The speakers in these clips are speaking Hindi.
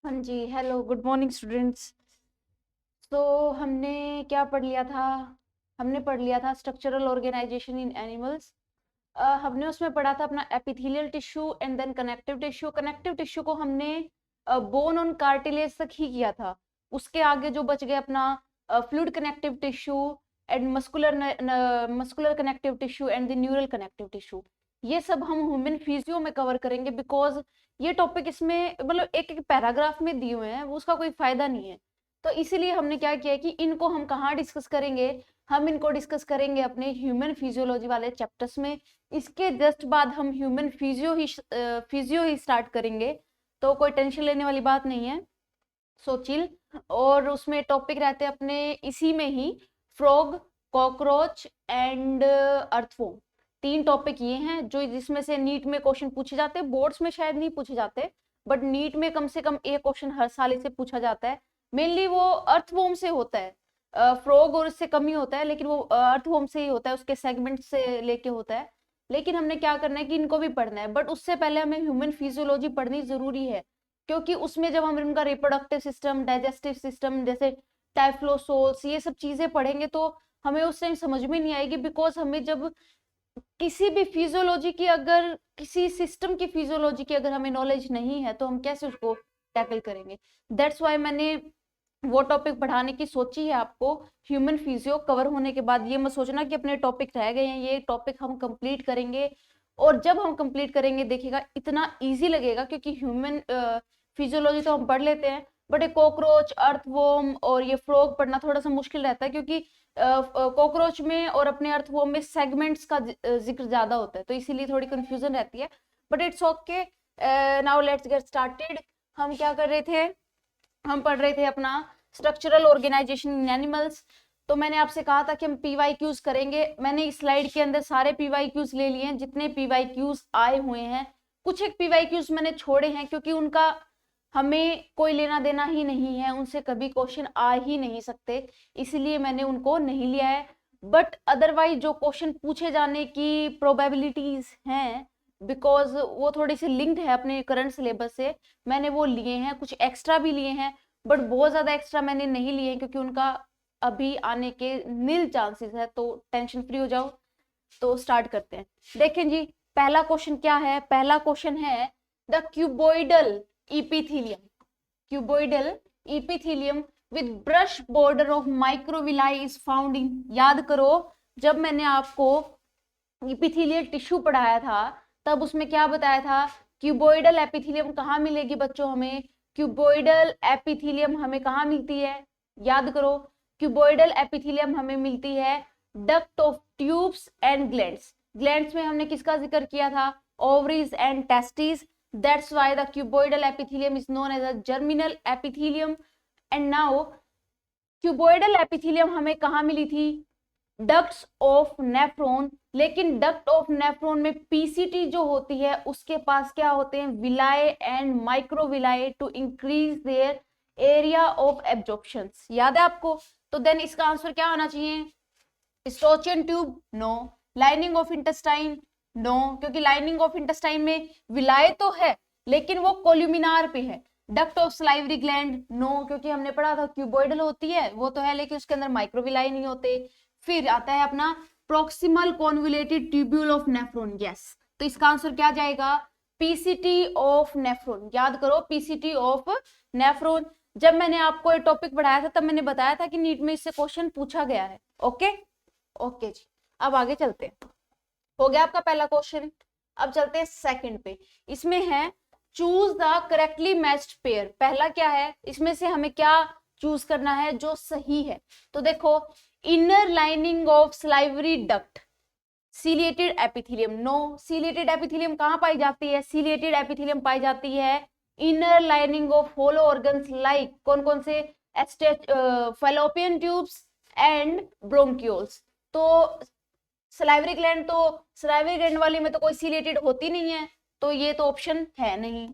हाँ जी, हेलो, गुड मॉर्निंग स्टूडेंट्स। तो हमने क्या पढ़ लिया था? हमने पढ़ लिया था स्ट्रक्चरल ऑर्गेनाइजेशन इन एनिमल्स। हमने उसमें पढ़ा था अपना epithelial tissue and then connective tissue. Connective tissue को हमने बोन ऑन कार्टिलेज तक ही किया था। उसके आगे जो बच गए अपना fluid connective tissue and muscular connective tissue and the neural connective tissue. ये सब हम ह्यूमन फिजियो में कवर करेंगे बिकॉज ये टॉपिक इसमें मतलब एक एक पैराग्राफ में दिए हुए हैं, वो उसका कोई फायदा नहीं है। तो इसीलिए हमने क्या किया कि इनको हम कहाँ डिस्कस करेंगे? हम इनको डिस्कस करेंगे अपने ह्यूमन फिजियोलॉजी वाले चैप्टर्स में। इसके जस्ट बाद हम ह्यूमन फिजियो ही स्टार्ट करेंगे, तो कोई टेंशन लेने वाली बात नहीं है। So chill. और उसमें टॉपिक रहते हैं अपने इसी में ही frog, cockroach and earthworm. 3 topic ये हैं जो जिसमें से नीट में क्वेश्चन पूछे जाते हैं। बोर्ड्स में शायद नहीं पूछे जाते, बट नीट में कम से कम एक क्वेश्चन हर साल इसे पूछा जाता है। मेनली वो अर्थवॉर्म से होता है, फ्रॉग और इससे कम ही होता है, लेकिन वो अर्थवॉर्म से ही होता है, उसके सेगमेंट से लेके होता है। लेकिन हमने क्या करना है कि इनको भी पढ़ना है, बट उससे पहले हमें ह्यूमन फिजियोलॉजी पढ़नी जरूरी है। क्योंकि उसमें जब हम इनका रिप्रोडक्टिव सिस्टम, डाइजेस्टिव सिस्टम, जैसे टाइफ्लोसोल्स, ये सब चीजें पढ़ेंगे तो हमें उस टाइम समझ में नहीं आएगी। बिकॉज हमें जब किसी भी फिजियोलॉजी की, अगर किसी सिस्टम की फिजियोलॉजी की अगर हमें नॉलेज नहीं है तो हम कैसे उसको टैकल करेंगे? दैट्स वाई मैंने वो टॉपिक पढ़ाने की सोची है आपको। ह्यूमन फिजियो कवर होने के बाद ये मत सोचना कि अपने टॉपिक रह गए हैं, ये टॉपिक हम कंप्लीट करेंगे। और जब हम कंप्लीट करेंगे देखिएगा इतना इजी लगेगा, क्योंकि ह्यूमन फिजियोलॉजी तो हम पढ़ लेते हैं, बट एक कॉकरोच, अर्थवॉर्म और ये फ्रॉग पढ़ना थोड़ा सा मुश्किल रहता है, क्योंकि कॉकरोच में और अपने अर्थवॉर्म में सेगमेंट्स का जिक्र ज्यादा होता है, तो इसीलिए थोड़ी कंफ्यूजन रहती है। But it's okay. Now let's get started. हम क्या कर रहे थे? हम पढ़ रहे थे अपना स्ट्रक्चरल ऑर्गेनाइजेशन इन एनिमल्स। तो मैंने आपसे कहा था कि हम पीवाईक्यूज करेंगे। मैंने इस स्लाइड के अंदर सारे पीवाईक्यूज ले लिए हैं जितने पीवाईक्यूज आए हुए हैं। कुछ एक पीवाईक्यूज मैंने छोड़े हैं क्योंकि उनका हमें कोई लेना देना ही नहीं है, उनसे कभी क्वेश्चन आ ही नहीं सकते, इसलिए मैंने उनको नहीं लिया है। बट अदरवाइज जो क्वेश्चन पूछे जाने की प्रोबेबिलिटीज हैं, बिकॉज वो थोड़ी सी लिंक्ड है अपने करंट सिलेबस से, मैंने वो लिए हैं। कुछ एक्स्ट्रा भी लिए हैं, बट बहुत ज्यादा एक्स्ट्रा मैंने नहीं लिए हैं क्योंकि उनका अभी आने के नील चांसेस है। तो टेंशन फ्री हो जाओ। तो स्टार्ट करते हैं। देखें जी, पहला क्वेश्चन क्या है? पहला क्वेश्चन है the cuboidal epithelium. Cuboidal epithelium with brush border of microvilli is found in. याद करो, जब मैंने आपको इपिथीलियल टिश्यू पढ़ाया था तब उसमें क्या बताया था? क्यूबोइडल एपिथीलियम कहाँ मिलेगी बच्चों हमें? क्यूबोइडल एपिथीलियम हमें कहाँ मिलती है? याद करो, क्यूबोइडल एपिथीलियम हमें मिलती है duct of tubes and glands. Glands में हमने किसका जिक्र किया था? Ovaries and testis. That's why the cuboidal epithelium is known as a germinal epithelium. And now cuboidal epithelium हमें कहाँ मिली थी? Ducts of nephron. लेकिन डक्ट ऑफ नेफ्रॉन में पीसीटी जो होती है उसके पास क्या होते हैं? Villi and microvilli to increase their area of absorption. याद है आपको? तो देन इसका आंसर क्या आना चाहिए? Eustachian tube no. Lining of intestine no, क्योंकि लाइनिंग ऑफ इंटेस्टाइन में विलाए तो है लेकिन वो कोल्यूमिनार पे है। Duct of salivary gland no, क्योंकि हमने पढ़ा था क्यूबोइडल होती है, वो तो है लेकिन उसके अंदर माइक्रोविलाई नहीं होते। फिर आता है अपना proximal convoluted tubule of nephron. Yes, तो इसका आंसर क्या जाएगा? PCT of nephron. याद करो, पीसीटी ऑफ नेफ्रॉन। जब मैंने आपको ये टॉपिक पढ़ाया था तब मैंने बताया था कि नीट में इससे क्वेश्चन पूछा गया है। ओके ओके जी, अब आगे चलते हैं। हो गया आपका पहला क्वेश्चन। अब चलते हैं सेकंड पे। इसमें है choose the correctly matched pair. पहला क्या है? इसमें से हमें क्या चूज करना है जो सही है? तो देखो, inner lining of salivary duct, ciliated epithelium no. Ciliated epithelium कहां पाई जाती है? सीलिएटेड एपिथेलियम पाई जाती है inner lining of hollow organs like कौन कौन से? Fallopian tubes and bronchioles. तो सलाइवरी ग्लैंड, तो सलाइवरी ग्लैंड वाली में तो कोई सीलिएटेड होती नहीं है, तो ये तो ऑप्शन है नहीं,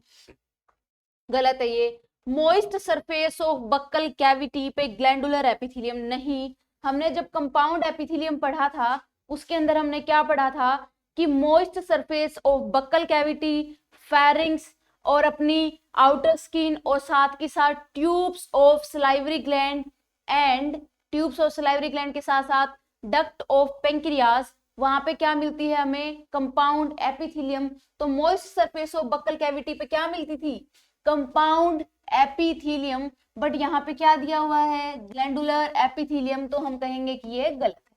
गलत है ये। Moist surface of buccal cavity पे ग्लैंडुलर एपिथेलियम नहीं। हमने जब कंपाउंड एपिथेलियम पढ़ा था उसके अंदर हमने क्या पढ़ा था कि moist surface of buccal cavity, pharynx और अपनी आउटर स्किन और साथ के साथ tubes of salivary gland and tubes of salivary gland के साथ साथ डक्ट ऑफ पेंक्रियाज, वहां पे क्या मिलती है हमें? Compound epithelium. तो moist surface of buccal cavity पे क्या मिलती थी? Compound epithelium. बट यहाँ पे क्या दिया हुआ है? Glandular epithelium. तो हम कहेंगे कि ये गलत है।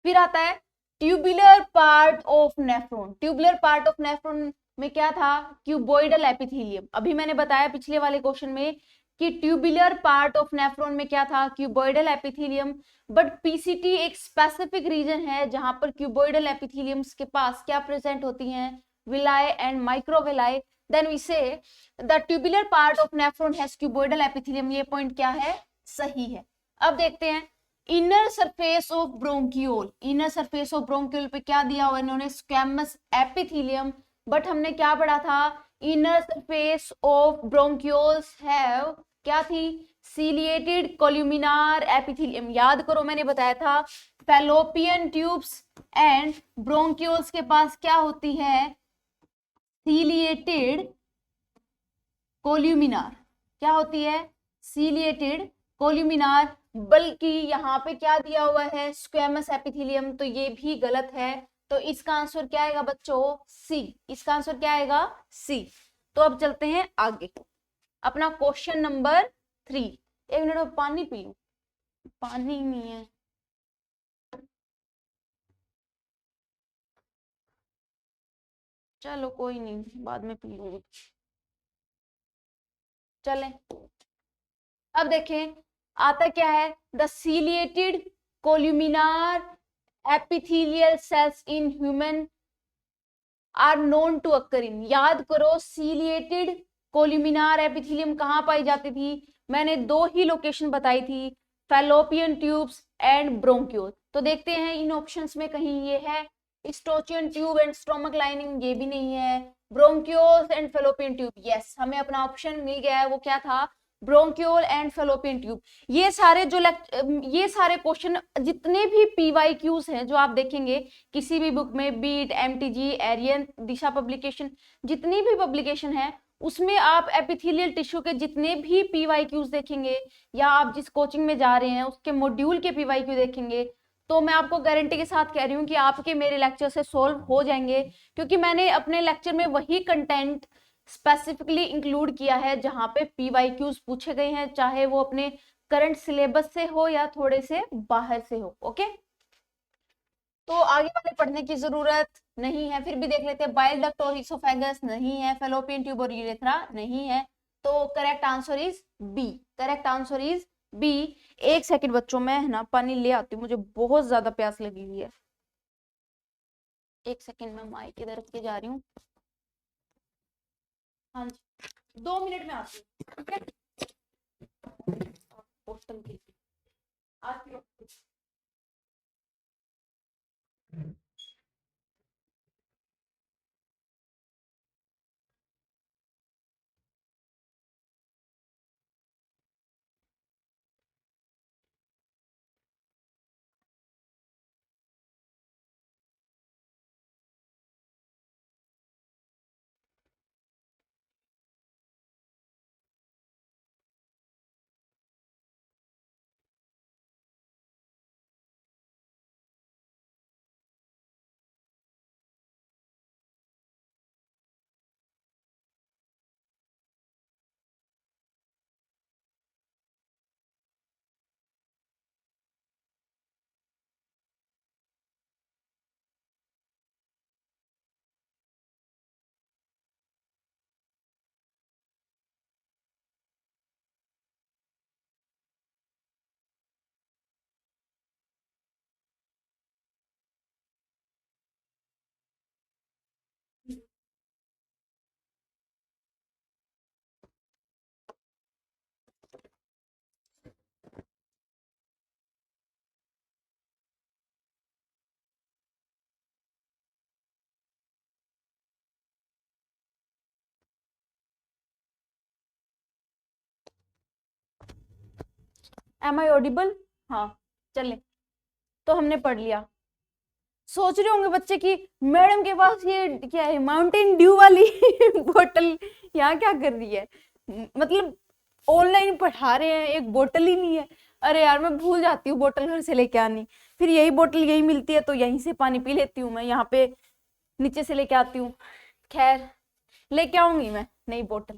फिर आता है tubular part of nephron. Tubular part of nephron में क्या था? Cuboidal epithelium. अभी मैंने बताया पिछले वाले क्वेश्चन में कि ट्यूबुलर पार्ट ऑफ नेफ्रॉन में क्या था? Cuboidal epithelium. बट पीसीटी एक स्पेसिफिक रीजन है जहां पर क्यूबोइडल एपिथेलियम्स के पास क्या प्रेजेंट होती हैं? Villi and microvilli. Then we say the tubular part of nephron has cuboidal epithelium. ये पॉइंट क्या है? सही है। अब देखते हैं inner surface of bronchiole. Inner surface of bronchiole पे क्या दिया हुआ इन्होंने? Squamous epithelium. बट हमने क्या पढ़ा था? Inner surface of bronchioles have क्या थी? Ciliated columnar epithelium. याद करो मैंने बताया था फैलोपियन ट्यूब्स एंड ब्रोंकियोल्स के पास क्या होती है? सीलिएटेड कोल्यूमिनार। क्या होती है? सीलिएटेड कोल्यूमिनार। बल्कि यहाँ पे क्या दिया हुआ है? Squamous epithelium. तो ये भी गलत है। तो इसका आंसर क्या आएगा बच्चों? सी। इसका आंसर क्या आएगा? सी। तो अब चलते हैं आगे अपना क्वेश्चन नंबर 3। एक मिनट में पानी पी लूं, पानी नहीं है। चलो कोई नहीं, बाद में पी लूंगी। चलें अब देखें आता क्या है? The ciliated columnar epithelial cells in human are known to occur in। याद करो सीलिएटेड कोल्यूमिनार एपिथेलियम कहां पाई जाती थी? मैंने दो ही लोकेशन बताई थी, फैलोपियन ट्यूब्स एंड ब्रोंकियोल। तो देखते हैं इन ऑप्शंस में कहीं ये है स्टोचियन ट्यूब एंड स्टोमक लाइनिंग, ये भी नहीं है। Bronchioles and fallopian tube, yes हमें अपना ऑप्शन मिल गया है। वो क्या था? Bronchiole and fallopian tube. ये सारे जो ये सारे क्वेश्चन जितने भी पीवाईक्यूज हैं जो आप देखेंगे किसी भी बुक में, बीट, एमटीजी, एरियन, दिशा पब्लिकेशन, जितनी भी पब्लिकेशन है उसमें आप एपिथेलियल टिश्यू के जितने भी पीवाईक्यूज देखेंगे या आप जिस कोचिंग में जा रहे हैं उसके मॉड्यूल के पीवाईक्यू देखेंगे तो मैं आपको गारंटी के साथ कह रही हूँ कि आपके मेरे लेक्चर से सॉल्व हो जाएंगे, क्योंकि मैंने अपने लेक्चर में वही कंटेंट स्पेसिफिकली इंक्लूड किया है जहां पे पीवाईक्यूज पूछे गए हैं, चाहे वो अपने करंट सिलेबस से हो या थोड़े से बाहर से हो। ओके, तो आगे वाले पढ़ने की जरूरत नहीं है। फिर भी देख लेते हैं, बाइल डक्ट और इसोफेगस नहीं है, फैलोपियन ट्यूब और यूरेथ्रा नहीं है। तो correct answer is B. Correct answer is B. एक सेकंड बच्चों, मैं ना पानी ले आती हूँ, मुझे बहुत ज्यादा प्यास लगी हुई है। एक सेकंड में माइक इधर रख के जा रही हूँ। हाँ जी, 2 मिनट में आती हूँ। ठीक है, बोतल की आती हूँ। Am I audible? हाँ चले, तो हमने पढ़ लिया सोच रहे होंगे बच्चे की मैडम के पास ये क्या है, माउंटेन ड्यू वाली बोतल यहाँ क्या कर रही है, मतलब ऑनलाइन पढ़ा रहे हैं, एक बोतल ही नहीं है। अरे यार मैं भूल जाती हूँ बोतल घर से लेके आनी, फिर यही बोतल यही मिलती है तो यहीं से पानी पी लेती हूँ मैं, यहाँ पे नीचे से लेके आती हूँ। खैर लेके आऊंगी मैं नई बोतल।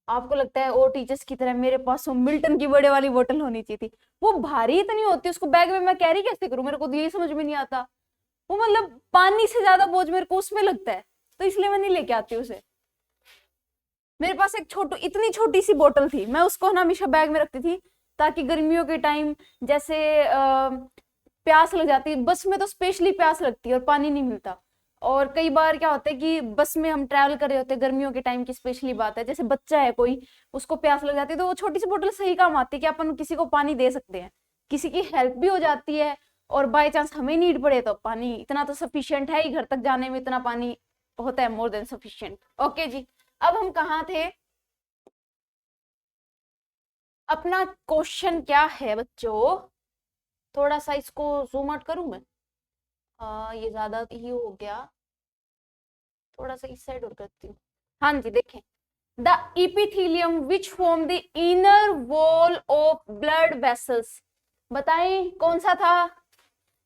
आपको लगता है और टीचर्स की तरह मेरे पास वो मिल्टन की बड़े वाली बोतल होनी चाहिए थी, वो भारी इतनी होती है, उसको बैग में मैं कैरी कैसे करूं, मेरे को तो यही समझ में नहीं आता। वो मतलब पानी से ज्यादा बोझ मेरे को उसमें लगता है, तो इसलिए मैं नहीं लेके आती उसे। मेरे पास एक इतनी छोटी सी बोतल थी, मैं उसको ना हमेशा बैग में रखती थी, ताकि गर्मियों के टाइम जैसे प्यास लग जाती है, बस में तो स्पेशली प्यास लगती है और पानी नहीं मिलता। और कई बार क्या होता है कि बस में हम ट्रैवल कर रहे होते हैं, गर्मियों के टाइम की स्पेशली बात है, जैसे बच्चा है कोई, उसको प्यास लग जाती है, तो वो छोटी सी बोतल सही काम आती है कि अपन किसी को पानी दे सकते हैं, किसी की हेल्प भी हो जाती है, और बाय चांस हमें नीड पड़े तो पानी इतना तो सफिशियंट है ही, घर तक जाने में इतना पानी होता है, मोर देन सफिशियंट। ओके जी, अब हम कहाँ थे, अपना क्वेश्चन क्या है बच्चों, थोड़ा सा इसको जूम आउट करूं मैं, ये ज्यादा ही हो गया, थोड़ा सा इस साइड और करती हूँ। हाँ जी देखें, the epithelium which form the inner wall of blood vessels, बताएं कौन सा था,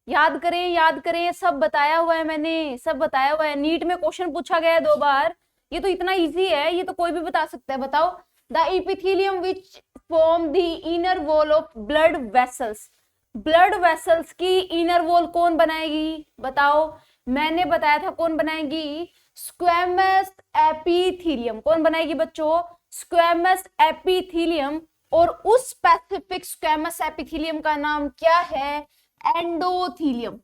याद करें याद करें, सब बताया हुआ है मैंने, सब बताया हुआ है, नीट में क्वेश्चन पूछा गया है 2 बार, ये तो इतना इजी है, ये तो कोई भी बता सकता है। बताओ, the epithelium which form the inner wall of blood vessels, blood vessels की इनर वॉल कौन बनाएगी, बताओ, मैंने बताया था कौन बनाएगी, स्क्वेमस एपिथेलियम, कौन बनाएगी बच्चों, स्क्वेमस एपिथेलियम, और उस स्पेसिफिक स्क्वेमस एपिथेलियम का नाम क्या है, एंडोथीलियम।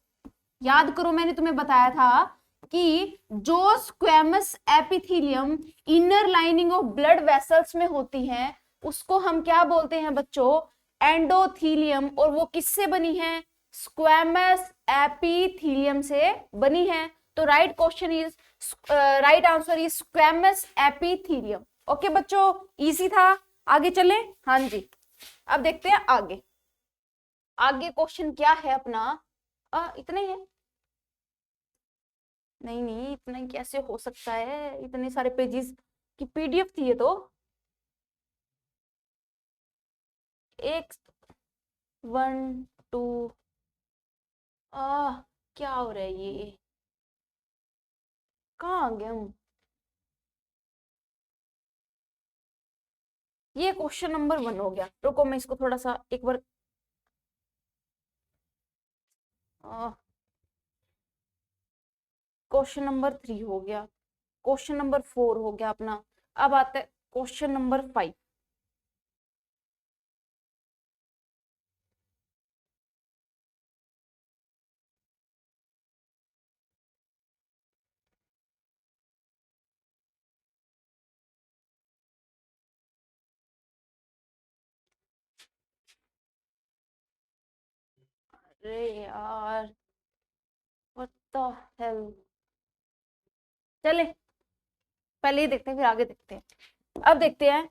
याद करो मैंने तुम्हें बताया था कि जो squamous epithelium inner lining of blood vessels में होती है उसको हम क्या बोलते हैं बच्चों, एंडोथीलियम, और वो किससे बनी है, स्क्वेमस एपिथेलियम से बनी है। तो right question is, right answer is squamous epithelium. Okay बच्चों, इजी था, आगे चले। हाँ जी, अब देखते हैं आगे, आगे क्वेश्चन क्या है अपना, इतना ही है, नहीं नहीं इतना ही कैसे हो सकता है, इतने सारे पेजेस की पीडीएफ थी ये तो, एक 1 2, क्या हो रहा है ये, कहाँ आ गए हम, ये क्वेश्चन नंबर 1 हो गया, रुको मैं इसको थोड़ा सा एक बार, क्वेश्चन नंबर 3 हो गया, क्वेश्चन नंबर 4 हो गया अपना, अब आता है क्वेश्चन नंबर 5। अरे यार व्हाट द हेल, चले पहले ही देखते हैं फिर आगे देखते हैं। अब देखते हैं,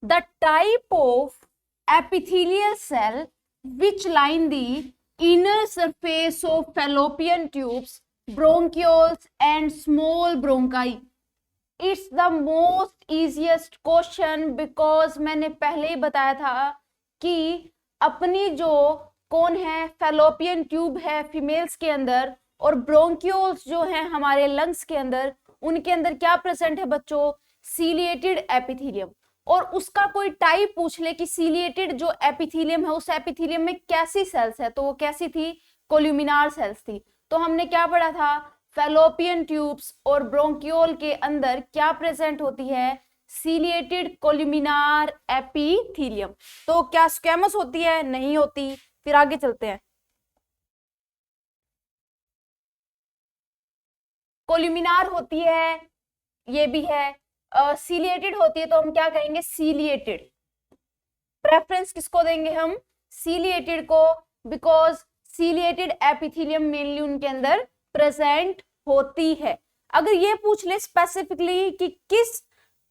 the type of epithelial cell which line the inner surface of fallopian tubes, bronchioles and small bronchi. It's the most easiest question because मैंने पहले ही बताया था कि अपनी जो कौन है फैलोपियन ट्यूब है फीमेल्स के अंदर, और ब्रोंकियोल्स जो है हमारे लंग्स के अंदर, उनके अंदर क्या प्रेजेंट है बच्चों, सीलिएटेड एपिथेलियम। और उसका कोई टाइप पूछ ले कि सीलिएटेड जो एपिथेलियम है उस एपिथेलियम में कैसी सेल्स है, तो वो कैसी थी, कोल्यूमिनार सेल्स थी। तो हमने क्या पढ़ा था, फैलोपियन ट्यूब्स और ब्रोंकियोल के अंदर क्या प्रेजेंट होती है, सीलिएटेड कोल्यूमिनार एपिथेलियम। तो क्या स्क्वेमस होती है, नहीं होती। फिर आगे चलते हैं, कोल्यूमिनार होती है, ये भी है, सीलिएटेड होती है तो हम क्या कहेंगे, सीलिएटेड। प्रेफरेंस किसको देंगे हम, सीलिएटेड को, बिकॉज सीलिएटेड एपिथेलियम मेनली उनके अंदर प्रेजेंट होती है। अगर ये पूछ ले स्पेसिफिकली कि किस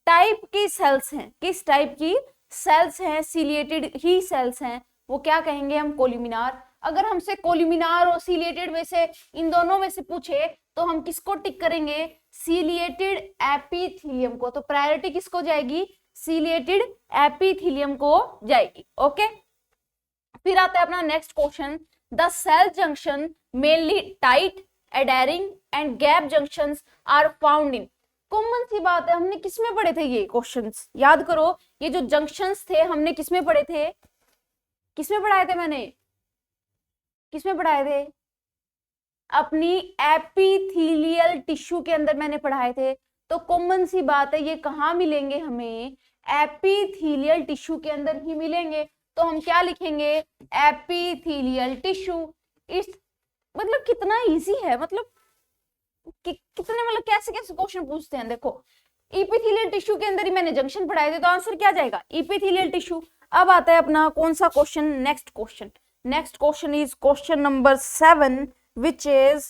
टाइप की सेल्स हैं, किस टाइप की सेल्स हैं, सीलिएटेड ही सेल्स हैं, वो क्या कहेंगे हम, कोल्यूमिनार। अगर हमसे कोल्यूमिनार और सीलिएटेड में से इन दोनों में से पूछे तो हम किसको टिक करेंगे? सीलिएटेड एपिथेलियम को। तो प्रायोरिटी किसको जाएगी? सीलिएटेड एपिथेलियम को जाएगी। ओके, फिर आता है अपना next question, the cell junction mainly tight, adhering and gap junctions are found in. Common सी बात है, हमने किसमें पढ़े थे ये क्वेश्चंस? याद करो, ये जो जंक्शंस थे हमने किसमें पढ़े थे? किसमें पढ़ाए थे? मैंने किसमें पढ़ाए थे? अपनी एपिथेलियल टिश्यू के अंदर मैंने पढ़ाए थे। तो कॉमन सी बात है, ये कहाँ मिलेंगे हमें? एपिथेलियल टिश्यू के अंदर ही मिलेंगे। तो हम क्या लिखेंगे? Epithelial tissue. इस मतलब कितना इजी है, मतलब कितने मतलब कैसे कैसे क्वेश्चन पूछते हैं। देखो, एपिथेलियल टिश्यू के अंदर ही मैंने जंक्शन पढ़ाए थे, तो आंसर क्या जाएगा? Epithelial tissue. अब आता है अपना कौन सा question? Next question. Next question is question number 7, which is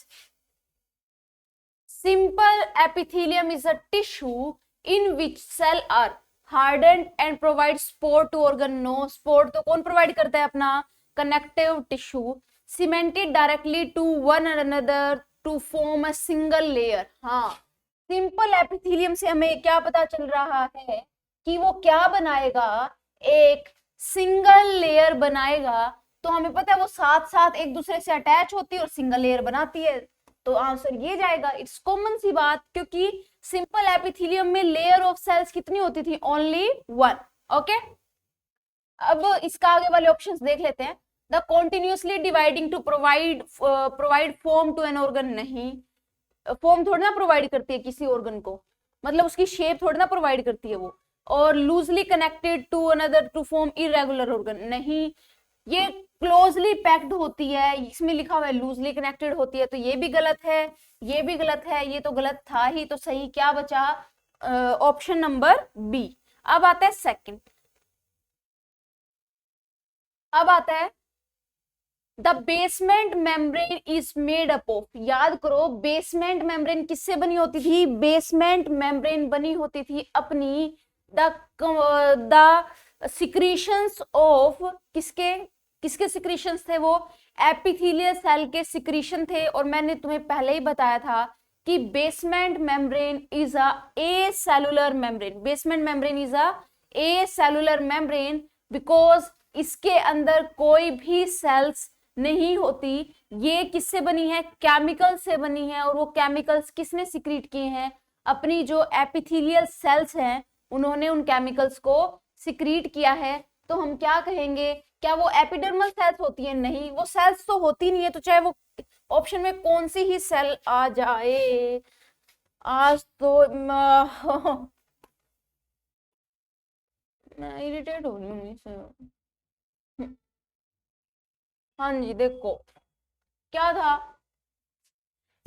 simple epithelium is a tissue in which cell are hardened and provide support to organ। no, support तो कौन प्रोवाइड करता है? अपना connective tissue cemented directly to one another to form a single layer। हाँ, सिंपल एपिथेलियम से हमें क्या पता चल रहा है कि वो क्या बनाएगा? एक सिंगल लेयर बनाएगा। तो हमें पता है वो साथ साथ एक दूसरे से अटैच होती है और सिंगल लेयर बनाती है। तो आंसर ये जाएगा। इट्स कॉमन सी बात, क्योंकि सिंपल एपिथेलियम में लेयर ऑफ सेल्स कितनी होती थी? ओनली 1। ओके, अब इसका आगे वाले ऑप्शंस देख लेते हैं। The continuously dividing to provide form to an organ. नहीं, फॉर्म थोड़ी ना प्रोवाइड करती है किसी ऑर्गन को, मतलब उसकी शेप थोड़ी ना प्रोवाइड करती है वो। और loosely connected to another to form irregular organ. नहीं, ये क्लोजली पैक्ड होती है। इसमें लिखा हुआ है लूजली कनेक्टेड होती है, तो ये भी गलत है, ये भी गलत है, ये तो गलत था ही। तो सही क्या बचा? Option number B. अब आता है सेकंड। अब आता है the basement membrane is made up of. याद करो, बेसमेंट मेम्ब्रेन किससे बनी होती थी? बेसमेंट मेम्ब्रेन बनी होती थी अपनी द सिक्रीशंस ऑफ किसके सिक्रीशंस थे? वो एपिथेलियल सेल के सिक्रीशन थे। और मैंने तुम्हें पहले ही बताया था कि basement membrane is a acellular membrane. Basement membrane is a acellular membrane because इसके अंदर कोई भी सेल्स नहीं होती। ये किससे बनी है? केमिकल से बनी है। और वो केमिकल्स किसने सिक्रीट किए हैं? अपनी जो एपिथेलियल सेल्स हैं उन्होंने उन केमिकल्स को सिक्रीट किया है। तो हम क्या कहेंगे? क्या वो एपिडर्मल सेल्स होती है? नहीं, वो सेल्स तो होती नहीं है। तो चाहे वो ऑप्शन में कौन सी ही सेल आ जाए, आज तो मैं इरिटेट हो रही हूँ इससे। हाँ जी, देखो क्या था?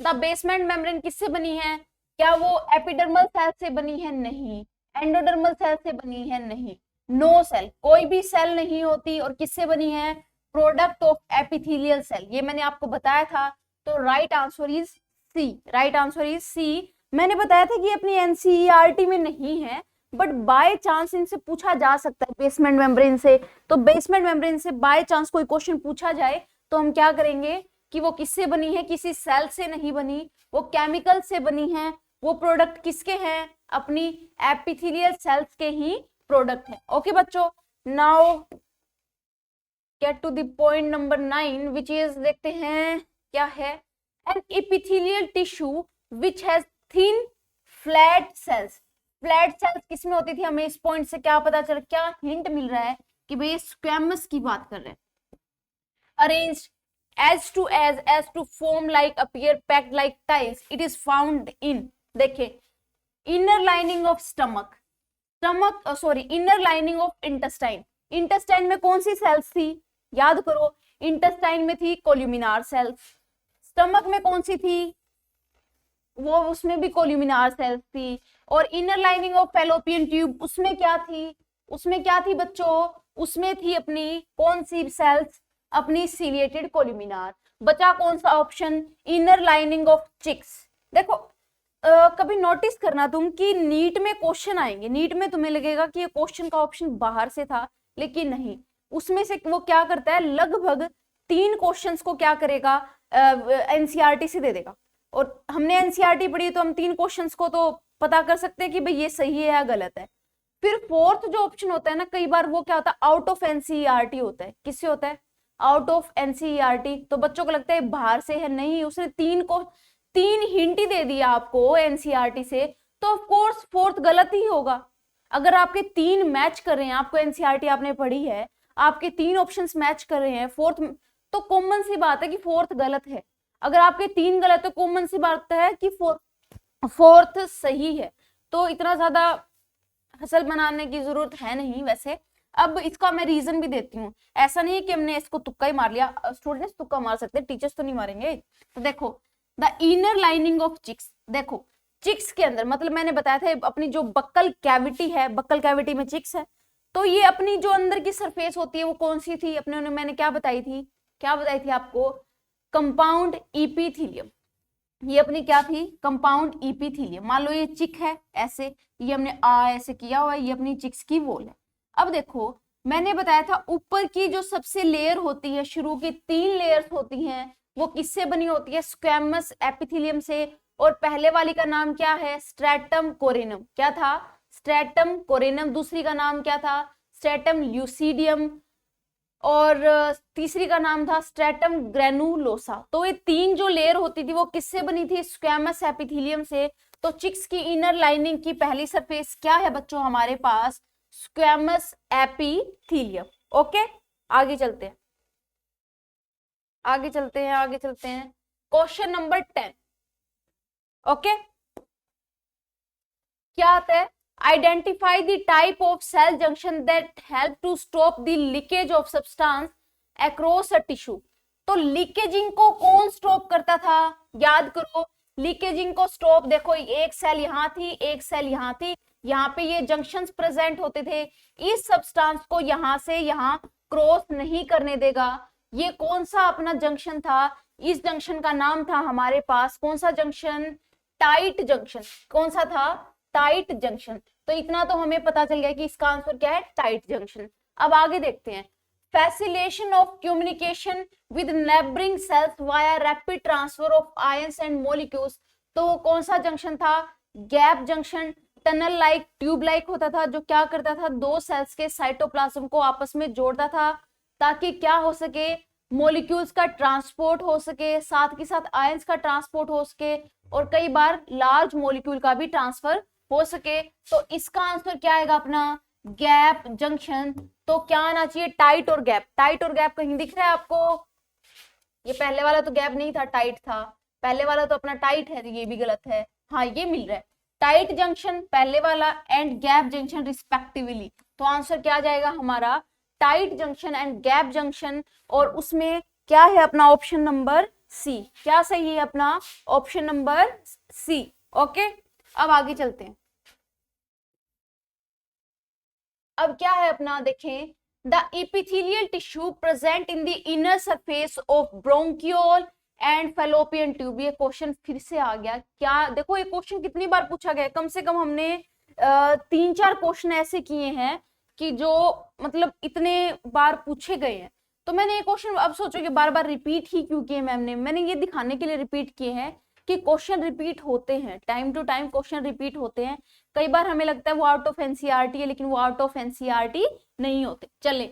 द बेसमेंट मेम्ब्रेन किससे बनी है? क्या वो एपिडर्मल सेल से बनी है? नहीं। एंडोडर्मल सेल से बनी है? नहीं। नो सेल, कोई भी सेल नहीं होती। और किससे बनी है? Product of epithelial cell. ये मैंने आपको बताया था। तो right answer is C. Right answer is C. मैंने बताया था कि अपनी एनसीईआरटी में नहीं है, बट बाय चांस इनसे पूछा जा सकता है बेसमेंट मेम्ब्रेन से। तो बेसमेंट मेम्ब्रेन से बाय चांस कोई क्वेश्चन पूछा जाए तो हम क्या करेंगे कि वो किससे बनी है? किसी सेल से नहीं बनी, वो केमिकल से बनी है। वो प्रोडक्ट किसके हैं? अपनी एपिथेलियल सेल्स के ही प्रोडक्ट है। ओके बच्चों, now get to the point number 9 which is, देखते हैं क्या है। An epithelial tissue which has thin flat cells. Flat cells किसमें होती थी? हमें इस पॉइंट से क्या पता चल, क्या हिंट मिल रहा है कि भाई स्क्वैमस की बात कर रहे हैं। Arranged as to form like appear packed like tiles, it is found in, देखिए, inner lining of stomach, inner lining of intestine। intestine में कौन सी सेल्स थी? याद करो, intestine में थी कोल्यूमिनार सेल्स। स्टमक में कौन सी थी? वो उसमें भी कोल्यूमिनार सेल्स थी। और inner lining of fallopian tube, उसमें क्या थी? उसमें क्या थी बच्चों? उसमें थी अपनी कौन सी सेल्स? अपनी सीलिएटेड कोल्यूमिनार। बचा कौन सा option? Inner lining of cheeks. देखो कभी नोटिस करना तुम कि नीट में क्वेश्चन आएंगे, नीट में तुम्हें लगेगा कि ये क्वेश्चन का ऑप्शन बाहर से था, लेकिन नहीं, उसमें से वो क्या करता है, लगभग 3 क्वेश्चंस को क्या करेगा, एनसीईआरटी से दे देगा। और हमने एनसीईआरटी पढ़ी तो हम 3 क्वेश्चंस को तो पता कर सकते हैं कि भाई ये सही है या गलत है। फिर फोर्थ जो ऑप्शन होता है ना, कई बार वो क्या होता है, आउट ऑफ एनसीईआरटी होता है। किससे होता है? Out of NCERT. तो बच्चों को लगता है बाहर से है, नहीं, उसने 3 हिंट ही दे दिया आपको एनसीईआरटी से, तो ऑफ कोर्स फोर्थ गलत ही होगा। अगर आपके 3 मैच कर रहे हैं, आपको एनसीईआरटी आपने पढ़ी है, आपके 3 ऑप्शंस मैच कर रहे हैं फोर्थ, तो कॉमन सी बात है कि फोर्थ गलत है। अगर आपके 3 गलत है, कॉमन सी बात है कि फोर्थ सही है। तो इतना ज्यादा हसल बनाने की जरूरत है नहीं वैसे। अब इसका मैं रीजन भी देती हूँ। ऐसा नहीं है कि हमने इसको तुक्का ही मार लिया, स्टूडेंट्स तुक्का मार सकते हैं, टीचर्स तो नहीं मारेंगे। तो देखो, the inner lining of cheeks, देखो चिक्स के अंदर, मतलब मैंने बताया था अपनी जो बक्कल कैविटी है, बक्कल कैविटी में चिक्स है, तो ये अपनी जो अंदर की सरफेस होती है वो कौन सी थी अपने, मैंने क्या बताई थी आपको, कंपाउंड इपीथीलियम। ये अपनी क्या थी, कंपाउंड इपीथीलियम। मान लो ये चिक है ऐसे, ये हमने ऐसे किया हुआ है, ये अपनी चिक्स की वॉल है। अब देखो मैंने बताया था ऊपर की जो सबसे लेयर होती है, शुरू की 3 लेयर्स होती हैं, वो किससे बनी होती है, स्क्वैमस एपिथेलियम से। और पहले वाली का नाम क्या है, स्ट्रेटम कोरिनम। क्या था, स्ट्रेटम कोरिनम। दूसरी का नाम क्या था, स्ट्रेटम ल्यूसीडियम। और तीसरी का नाम था स्ट्रेटम ग्रेनुलोसा। तो ये 3 जो लेयर होती थी वो किससे बनी थी, स्क्वैमस एपिथेलियम से। तो चिक्स की इनर लाइनिंग की पहली सरफेस क्या है बच्चों हमारे पास, स्क्वैमस एपिथेलियम। ओके, आगे चलते हैं, क्वेश्चन नंबर 10। ओके, क्या आता है, identify the type of cell junction that help to stop the leakage of substance across a tissue. तो लीकेजिंग को कौन स्टॉप करता था, याद करो, लीकेजिंग को स्टॉप, देखो एक सेल यहाँ थी, एक सेल यहाँ थी, यहाँ पे ये जंक्शंस प्रेजेंट होते थे, इस सब्सटेंस को यहाँ से यहाँ क्रॉस नहीं करने देगा। ये कौन सा अपना जंक्शन था, इस जंक्शन का नाम था हमारे पास कौन सा जंक्शन, टाइट जंक्शन। कौन सा था, टाइट जंक्शन। तो इतना तो हमें पता चल गया कि इसका आंसर क्या है, टाइट जंक्शन। अब आगे देखते हैं, facilitation of communication with neighbouring cells via rapid transfer of ions and molecules. तो कौन सा जंक्शन था, gap junction. Tunnel like, tube like होता था, जो क्या करता था, 2 सेल्स के साइटोप्लाज्म को आपस में जोड़ता था, ताकि क्या हो सके, मॉलिक्यूल्स का ट्रांसपोर्ट हो सके, साथ के साथ आयंस का ट्रांसपोर्ट हो सके, और कई बार लार्ज मॉलिक्यूल का भी ट्रांसफर हो सके। तो इसका आंसर क्या आएगा अपना, गैप जंक्शन। तो क्या आना चाहिए, टाइट और गैप। टाइट और गैप कहीं दिख रहा है आपको, ये पहले वाला तो गैप नहीं था, टाइट था, पहले वाला तो अपना टाइट है, ये भी गलत है, हाँ ये मिल रहा है, टाइट जंक्शन पहले वाला एंड गैप जंक्शन रिस्पेक्टिवली। तो आंसर क्या आ जाएगा हमारा, tight junction and gap junction. और उसमें क्या है अपना ऑप्शन नंबर सी, क्या सही है अपना ऑप्शन नंबर सी। ओके, अब आगे चलते हैं। अब क्या है अपना, देखें, the epithelial tissue present in the inner surface of bronchiole and fallopian tube. ये क्वेश्चन फिर से आ गया क्या, देखो ये क्वेश्चन कितनी बार पूछा गया, कम से कम हमने 3-4 क्वेश्चन ऐसे किए हैं कि जो मतलब इतने बार पूछे गए हैं। तो मैंने ये क्वेश्चन, अब सोचो कि बार बार रिपीट ही क्यों किए मैम ने, मैंने ये दिखाने के लिए रिपीट किए हैं कि क्वेश्चन रिपीट होते हैं, time to time question repeat होते हैं। कई बार हमें लगता है वो आउट ऑफ एनसीईआरटी है, लेकिन वो आउट ऑफ एनसीईआरटी नहीं होते। चले,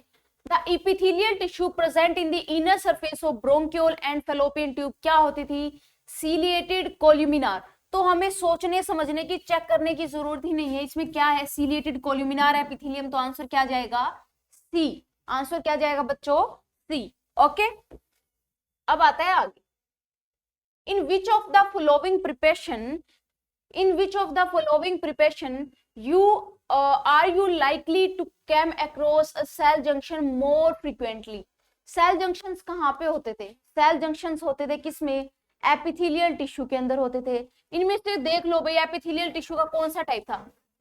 the epithelial tissue present in the inner surface of bronchiole and fallopian tube क्या होती थी, सीलिएटेड कोल्यूमिनार। तो हमें सोचने समझने की, चेक करने की जरूरत ही नहीं है, इसमें क्या है, सीलिएटेड कोल्यूमिनार एपिथेलियम। तो आंसर क्या जाएगा, सी। आंसर क्या जाएगा बच्चों, सी। ओके, अब आता है आगे, in which of the following preparation you are you likely to come across a cell junction more frequently। Cell junctions कहाँ पे होते थे, सेल जंक्शंस होते थे किसमें, एपिथेलियल टिश्यू के अंदर होते थे। इनमें से देख लो भाई, एपिथेलियल टिश्यू का कौन सा टाइप था,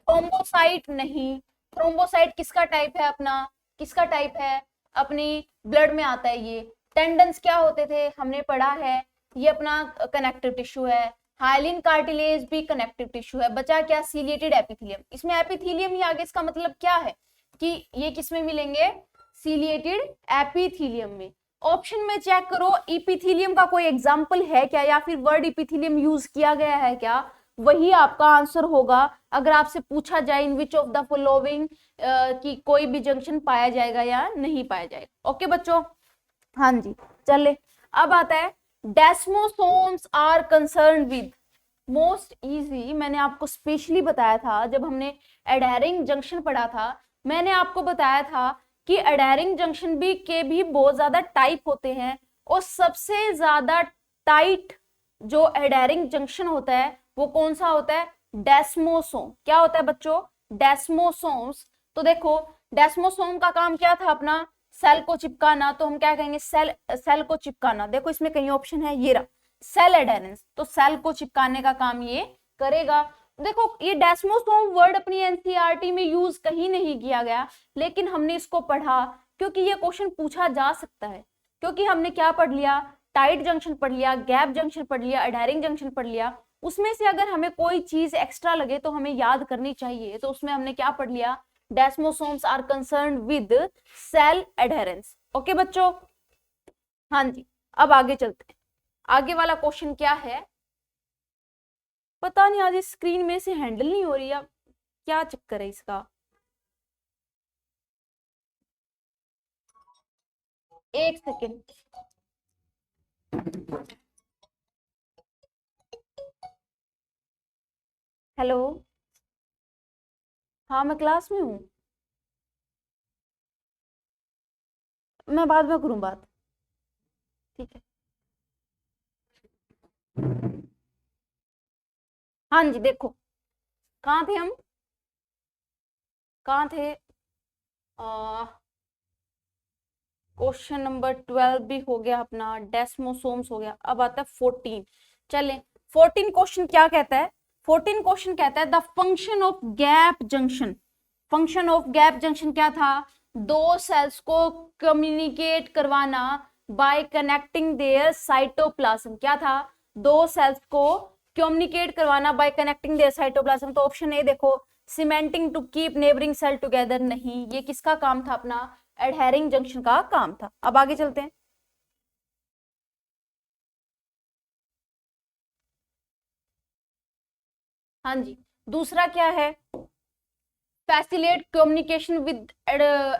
थ्रोम्बोसाइट नहीं, थ्रोम्बोसाइट किसका टाइप है अपना, किसका टाइप है, अपनी ब्लड में आता है ये। टेंडन्स क्या होते थे हमने पढ़ा है, ये अपना कनेक्टिव टिश्यू है। हाइलिन कार्टिलेज भी कनेक्टिव टिश्यू है। बचा क्या, सीलिएटेड एपिथेलियम। इसमें एपिथेलियम ही आगे, इसका मतलब क्या है कि ये किसमें मिलेंगे, सीलिएटेड एपिथेलियम में। ऑप्शन में चेक करो इपिथीलियम का कोई एग्जाम्पल है क्या, या फिर वर्ड इपिथीलियम यूज किया गया है क्या, वही आपका आंसर होगा। अगर आपसे पूछा जाए इन विच ऑफ द फॉलोइंग कि कोई भी जंक्शन पाया जाएगा या नहीं पाया जाएगा। ओके बच्चों, हाँ जी चले। अब आता है desmosomes are concern with, most easy. मैंने आपको स्पेशली बताया था जब हमने एडहेरिंग जंक्शन पढ़ा था, मैंने आपको बताया था कि एडहेरिंग जंक्शन भी बहुत ज्यादा टाइप होते हैं, और सबसे ज्यादा टाइट जो एडहेरिंग जंक्शन होता है वो कौन सा होता है, डेस्मोसोम। क्या होता है बच्चों, डेस्मोसोम्स। तो देखो डेस्मोसोम का काम क्या था अपना, सेल को चिपकाना, तो हम क्या कहेंगे, सेल को चिपकाना। देखो इसमें कई ऑप्शन है, ये रहा सेल एडेरेंस, तो सेल को चिपकाने का काम ये करेगा। देखो ये डेस्मोसोम वर्ड अपनी एनसीईआरटी में यूज कहीं नहीं किया गया, लेकिन हमने इसको पढ़ा क्योंकि ये क्वेश्चन पूछा जा सकता है, क्योंकि हमने क्या पढ़ लिया, टाइट जंक्शन पढ़ लिया, गैप जंक्शन पढ़ लिया, एडहेरिंग जंक्शन पढ़ लिया। उसमें से अगर हमें कोई चीज एक्स्ट्रा लगे तो हमें याद करनी चाहिए, तो उसमें हमने क्या पढ़ लिया, desmosomes are concerned with cell adherence. Okay बच्चों, हाँ जी। अब आगे चलते हैं, आगे वाला क्वेश्चन क्या है, पता नहीं आज इस स्क्रीन में से हैंडल नहीं हो रही है, क्या चक्कर है इसका। एक सेकेंड, हेलो, हाँ मैं क्लास में हूँ, मैं बाद में करूँ बात, ठीक है। हाँ जी देखो, कहाँ थे हम, कहाँ थे, क्वेश्चन नंबर 12 भी हो गया अपना, डेस्मोसोम्स हो गया। अब आता है 14। चले 14 क्वेश्चन क्या कहता है, 14 क्वेश्चन कहता है the function of gap junction. Function of gap junction क्या था, दो सेल्स को कम्युनिकेट करवाना बाय कनेक्टिंग देयर साइटोप्लाज्म। क्या था, दो सेल्स को कम्युनिकेट करवाना बाय कनेक्टिंग देयर साइटोप्लाज्म। तो ऑप्शन ए देखो, cementing to keep neighbouring cell together, नहीं, ये किसका काम था अपना, एडहेरिंग जंक्शन का काम था। अब आगे चलते हैं, हाँ जी दूसरा क्या है, facilitate communication with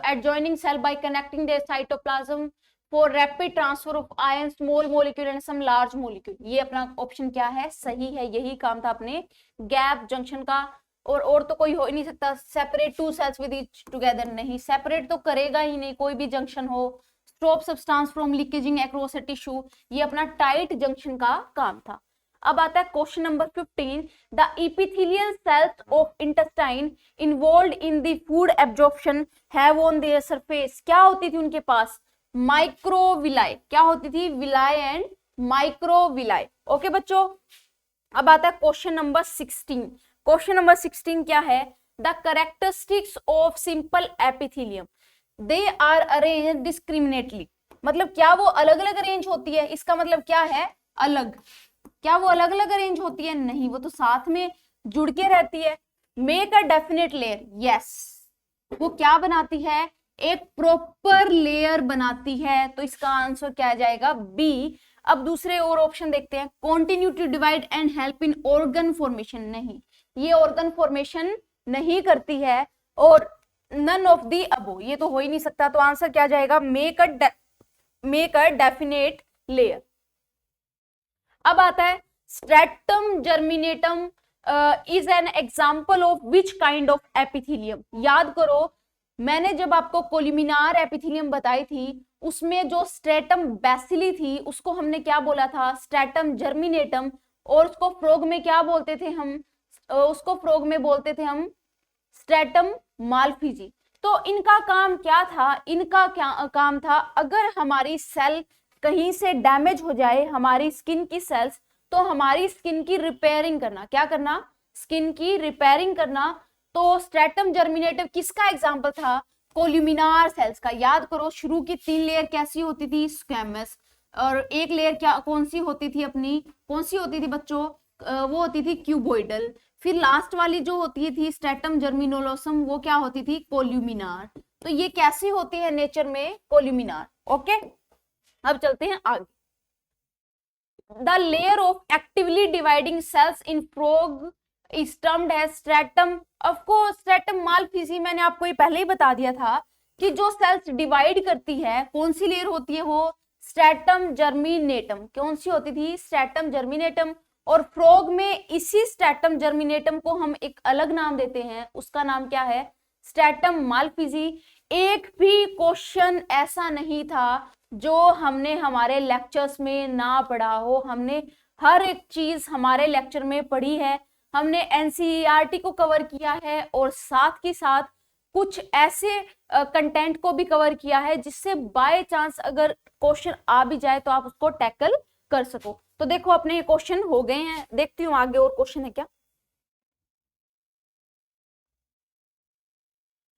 adjoining cell by connecting their cytoplasm for rapid transfer of ion, small molecule and some large molecule। ये अपना ऑप्शन क्या है, सही है, यही काम था अपने गैप जंक्शन का। और तो कोई हो ही नहीं सकता, separate two cells with each together, नहीं, सेपरेट तो करेगा ही नहीं कोई भी जंक्शन हो। Stop substance from leakaging across a tissue, ये अपना टाइट जंक्शन का काम था। अब आता है question number 15, the epithelial cells of intestine involve in the food absorption have on their surface, क्या होती थी उनके पास, माइक्रोविलाई। क्या होती थी, विलाई एंड माइक्रोविलाई। ओके बच्चों, अब आता है क्वेश्चन नंबर 16। क्वेश्चन नंबर 16 क्या है, the characteristics of simple epithelium, they are arrange discriminately. मतलब क्या वो अलग अलग अरेंज होती है, इसका मतलब क्या है, अलग। क्या वो अलग अलग अरेंज होती है, नहीं, वो तो साथ में जुड़ के रहती है। Make a definite layer, yes, वो क्या बनाती है, एक प्रॉपर लेयर बनाती है, तो इसका आंसर क्या आ जाएगा, बी। अब दूसरे और ऑप्शन देखते हैं, continue to divide and help in organ formation, नहीं, ये ऑर्गन फॉर्मेशन नहीं करती है, और नन ऑफ दी अबो, ये तो हो ही नहीं सकता, तो आंसर क्या जाएगा, मेक अ डेफिनेट लेयर। अब आता है stratum germinatum is an example of which kind of epithelium. याद करो मैंने जब आपको कोल्यूमिनार एपिथेलियम बताई थी, उसमें जो स्ट्रेटम बैसिली थी उसको हमने क्या बोला था, स्ट्रेटम जर्मिनेटम, और उसको फ्रॉग में क्या बोलते थे हम, उसको फ्रॉग में बोलते थे हम स्ट्रेटम माल्फिजी। तो इनका काम क्या था, इनका क्या काम था, अगर हमारी सेल कहीं से डैमेज हो जाए, हमारी स्किन की सेल्स, तो हमारी स्किन की रिपेयरिंग करना, क्या करना, स्किन की रिपेयरिंग करना। तो स्ट्रेटम जर्मिनेटिव किसका एग्जाम्पल था, कोल्यूमिनार सेल्स का। याद करो शुरू की 3 लेयर कैसी होती थी, स्क्वैमस, और एक लेयर क्या कौन सी होती थी अपनी, कौन सी होती थी बच्चों, वो होती थी क्यूबोइडल। फिर लास्ट वाली जो होती थी स्ट्रेटम जर्मिनोलोसम, वो क्या होती थी, कोल्यूमिनार। तो ये कैसी होती है नेचर में, कोल्यूमिनार। ओके, अब चलते हैं आगे। The layer of actively dividing cells in frog is termed as stratum. Of course stratum Malpighi, मैंने आपको ये पहले ही बता दिया था कि जो सेल्स डिवाइड करती है कौन सी लेयर होती है, वो स्ट्रेटम जर्मिनेटम। कौन सी होती थी? स्ट्रेटम जर्मिनेटम। और फ्रॉग में इसी स्ट्रेटम जर्मिनेटम को हम एक अलग नाम देते हैं, उसका नाम क्या है? स्ट्रेटम मालफिजी। एक भी क्वेश्चन ऐसा नहीं था जो हमने हमारे लेक्चर्स में ना पढ़ा हो। हमने हर एक चीज हमारे लेक्चर में पढ़ी है। हमने एनसीईआरटी को कवर किया है और साथ के साथ कुछ ऐसे कंटेंट को भी कवर किया है जिससे बाय चांस अगर क्वेश्चन आ भी जाए तो आप उसको टैकल कर सको। तो देखो अपने ये क्वेश्चन हो गए हैं, देखती हूँ आगे और क्वेश्चन है क्या।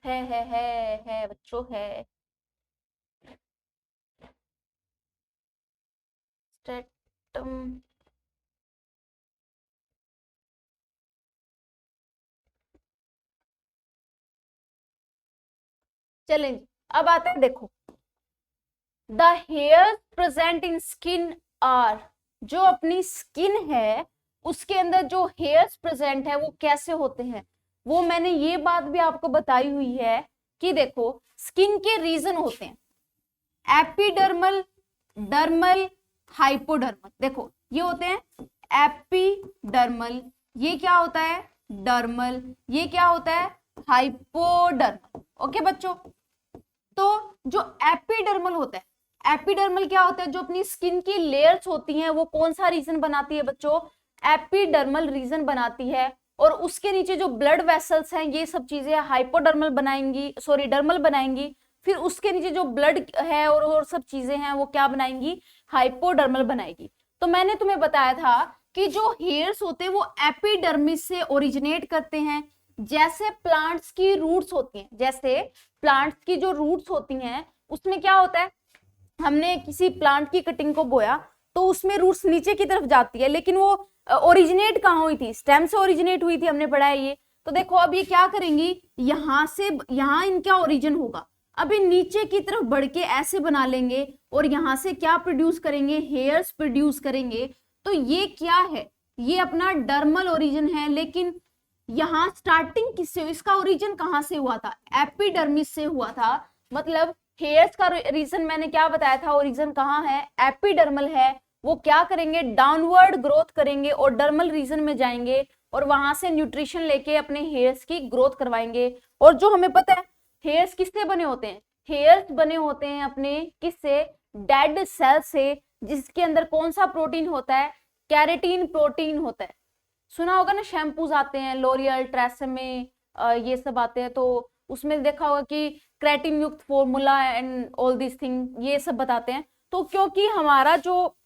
है बच्चों, है। स्ट्रेटम चलें, अब आता है देखो, the hair present in skin are. जो अपनी स्किन है उसके अंदर जो हेयर्स प्रेजेंट है वो कैसे होते हैं, वो मैंने ये बात भी आपको बताई हुई है कि देखो स्किन के रीजन होते हैं एपिडर्मल, डर्मल, हाइपोडर्मल। देखो ये होते हैं एपिडर्मल, ये क्या होता है? डर्मल, ये क्या होता है? हाइपोडर्मल। ओके बच्चों, तो जो एपिडर्मल होता है, एपिडर्मल क्या होता है? जो अपनी स्किन की लेयर्स होती हैं वो कौन सा रीजन बनाती है बच्चों? एपिडर्मल रीजन बनाती है। और उसके नीचे जो ब्लड वेसल्स हैं ये सब चीजें हाइपोडर्मल बनाएंगी, सॉरी डर्मल बनाएंगी। फिर उसके नीचे जो ब्लड है और सब चीजें हैं वो क्या बनाएंगी? हाइपोडर्मल बनाएगी। तो मैंने तुम्हें बताया था कि जो हेयर्स होते हैं वो एपिडर्मिस से ओरिजिनेट करते हैं। जैसे प्लांट्स की रूट्स होती हैं, जैसे प्लांट्स की जो रूट्स होती हैं उसमें क्या होता है, हमने किसी प्लांट की कटिंग को बोया तो उसमें रूट्स नीचे की तरफ जाती है, लेकिन वो ओरिजिनेट कहाँ हुई थी? स्टेम से ओरिजिनेट हुई थी, हमने पढ़ा है ये। तो देखो अब ये क्या करेंगी, यहां से यहां इनका ओरिजिन होगा, अभी नीचे की तरफ बढ़ के ऐसे बना लेंगे और यहां से क्या प्रोड्यूस करेंगे? हेयर्स प्रोड्यूस करेंगे। तो ये क्या है? ये अपना डर्मल ओरिजिन है। लेकिन यहाँ स्टार्टिंग किससे हुई? इसका ओरिजिन कहाँ से हुआ था? एपिडर्मिस से हुआ था। मतलब हेयर्स का रीजन मैंने क्या बताया था? ओरिजिन कहाँ है? एपिडर्मल है। वो क्या करेंगे? डाउनवर्ड ग्रोथ करेंगे और डर्मल रीजन में जाएंगे और वहां से न्यूट्रिशन लेके अपने हेयर्स की ग्रोथ करवाएंगे। और जो हमें पता है हेयर्स किससे बने होते हैं? हेयर्स बने होते हैं अपने किससे? डेड सेल से, जिसके अंदर कौन सा प्रोटीन होता है? कैरेटीन प्रोटीन होता है। सुना होगा ना, शैम्पूज आते हैं लोरियल, ट्रेसेमे, ये सब आते हैं, तो उसमें देखा होगा कि क्रेटिन युक्त formula and all this thing ये सब बताते हैं। तो क्योंकि हमारा जो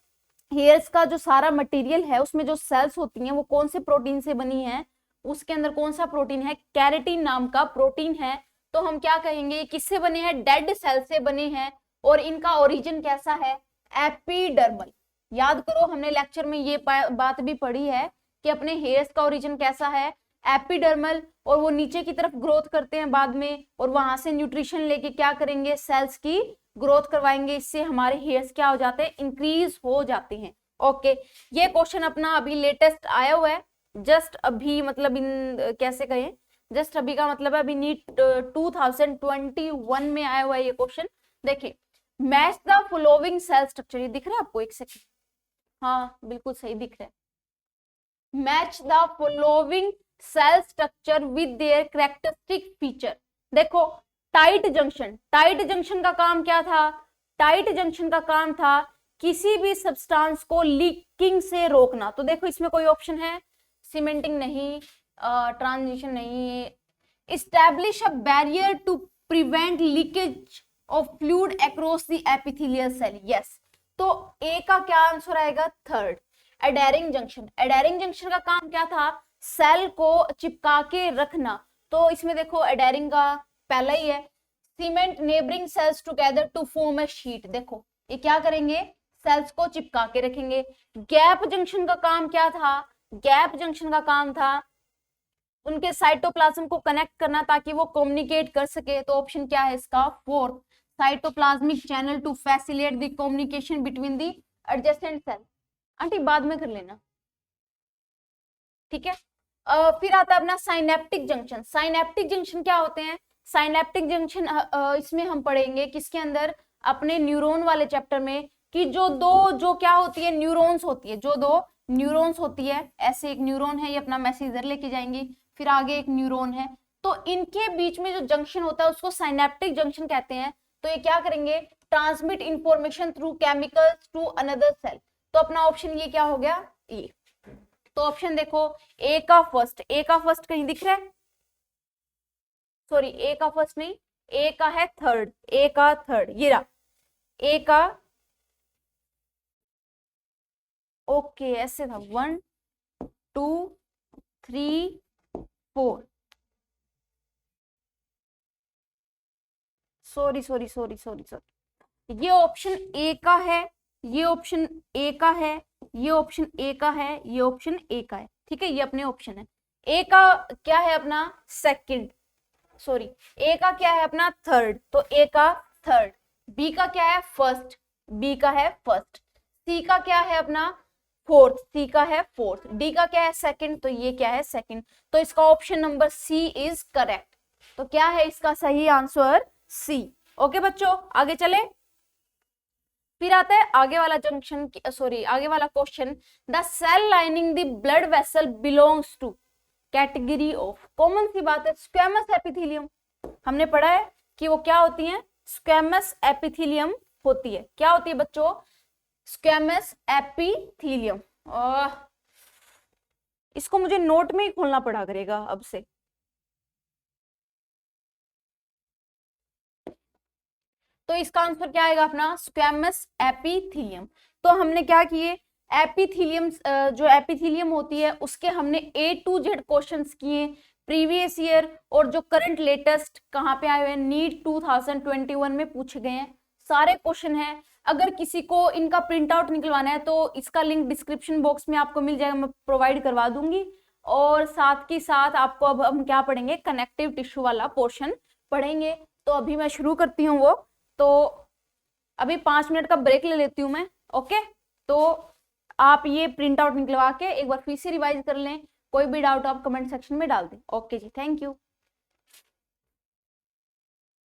हेयर्स का जो सारा मटेरियल है उसमें जो सेल्स होती हैं वो कौन से प्रोटीन से बनी है? उसके अंदर कौन सा प्रोटीन है? कैरेटीन नाम का प्रोटीन है। तो हम क्या कहेंगे, किससे बने हैं? डेड सेल से बने हैं। और इनका ओरिजिन कैसा है? एपिडर्मल। याद करो हमने लेक्चर में ये बात भी पढ़ी है कि अपने हेयर्स का ओरिजिन कैसा है? एपिडर्मल। और वो नीचे की तरफ ग्रोथ करते हैं बाद में और वहां से न्यूट्रिशन लेके क्या करेंगे? सेल्स की ग्रोथ करवाएंगे। इससे हमारे हेयर्स क्या हो जाते हैं? इंक्रीज हो जाते हैं। ओके, ये क्वेश्चन अपना अभी लेटेस्ट आया हुआ है, जस्ट अभी, मतलब इन कैसे कहें, जस्ट अभी का मतलब है अभी नीट 2021 में आया हुआ है ये क्वेश्चन। देखिए, match the following cell structure, ये दिख रहा है आपको? एक सेकंड, हाँ बिल्कुल सही दिख रहा है। Match the following cell structure with their characteristic feature. देखो टाइट जंक्शन, टाइट जंक्शन का काम क्या था? टाइट जंक्शन का काम था किसी भी सब्सटेंस को लीकिंग से रोकना। तो देखो इसमें कोई ऑप्शन है? सीमेंटिंग नहीं, ट्रांजिशन नहीं। Establish a barrier to prevent leakage of fluid across the epithelial cell. Yes, तो ए का क्या आंसर आएगा? Third, adhering junction. Adhering junction का काम क्या था? सेल को चिपका के रखना। तो इसमें देखो एडेरिंग का पहला ही है। Cement neighbouring cells together to form a sheet. देखो ये क्या करेंगे? सेल्स को चिपका के रखेंगे। गैप जंक्शन का काम क्या था? गैप जंक्शन का काम था उनके साइटोप्लाज्म को कनेक्ट करना ताकि वो कम्युनिकेट कर सके। तो ऑप्शन क्या है इसका? Fourth, cytoplasmic channel to facilitate the communication between the adjacent cell. Aunty बाद में कर लेना, ठीक है। फिर आता है अपना साइनेप्टिक जंक्शन। साइनेप्टिक जंक्शन क्या होते हैं? साइनेप्टिक जंक्शन इसमें हम पढ़ेंगे किसके अंदर, अपने न्यूरॉन वाले चैप्टर में, कि जो क्या होती है, न्यूरॉन्स होती है, जो दो न्यूरॉन्स होती है, ऐसे एक न्यूरॉन है, ये अपना मैसेज इधर लेके जाएंगी, फिर आगे एक न्यूरॉन है, तो इनके बीच में जो जंक्शन होता है उसको साइनेप्टिक जंक्शन कहते हैं। तो ये क्या करेंगे, transmit information through chemicals to another cell. तो अपना ऑप्शन ये क्या हो गया, ये। तो ऑप्शन देखो, ए का फर्स्ट कहीं दिख रहा है? सॉरी, ए का फर्स्ट नहीं, ए का है थर्ड, ए का थर्ड, ये रहा ए का। ओके, ऐसे था 1 2 3 4। सॉरी, ये ऑप्शन ए का है, ये ऑप्शन ए का है, ये ऑप्शन ए का है, ये ऑप्शन ए का है, ठीक है, ये अपने ऑप्शन है। ए का क्या है अपना, सेकंड, सॉरी, ए का क्या है अपना, थर्ड, तो ए का थर्ड। बी का क्या है, फर्स्ट, बी का है फर्स्ट। सी का क्या है अपना, फोर्थ, सी का है फोर्थ। डी का क्या है, सेकंड, तो ये क्या है, सेकंड। तो इसका option number C is correct. तो क्या है इसका सही आंसर, सी। ओके बच्चों, आगे चले। फिर आता है आगे वाला जंक्शन, सॉरी आगे वाला question, the cell lining the blood vessel belongs to category of. Common सी बात है, स्क्वेमस एपिथेलियम। हमने पढ़ा है कि वो क्या होती है, स्क्वेमस एपिथेलियम होती है। क्या होती है बच्चों, स्क्वेमस एपिथेलियम। इसको मुझे नोट में ही खोलना पड़ा करेगा अब से। तो इसका आंसर क्या आएगा अपना, स्क्वेमस एपिथेलियम। तो हमने क्या किए, एपिथेलियम, जो एपिथेलियम होती है उसके हमने A to Z क्वेश्चंस किए प्रीवियस ईयर, और जो करंट लेटेस्ट कहाँ पे आए हुए हैं, नीट 2021 में पूछे गए हैं सारे क्वेश्चन हैं। अगर किसी को इनका प्रिंट आउट निकलवाना है तो इसका लिंक डिस्क्रिप्शन बॉक्स में आपको मिल जाएगा, मैं प्रोवाइड करवा दूंगी। और साथ के साथ आपको अब हम क्या पढ़ेंगे, कनेक्टिव टिश्यू वाला पोर्शन पढ़ेंगे। तो अभी मैं शुरू करती हूँ वो, तो अभी 5 मिनट का ब्रेक ले लेती हूँ मैं। ओके, तो आप ये प्रिंट आउट निकलवा के एक बार फिर से रिवाइज कर लें, कोई भी डाउट आप कमेंट सेक्शन में डाल दें। ओके जी, थैंक यू।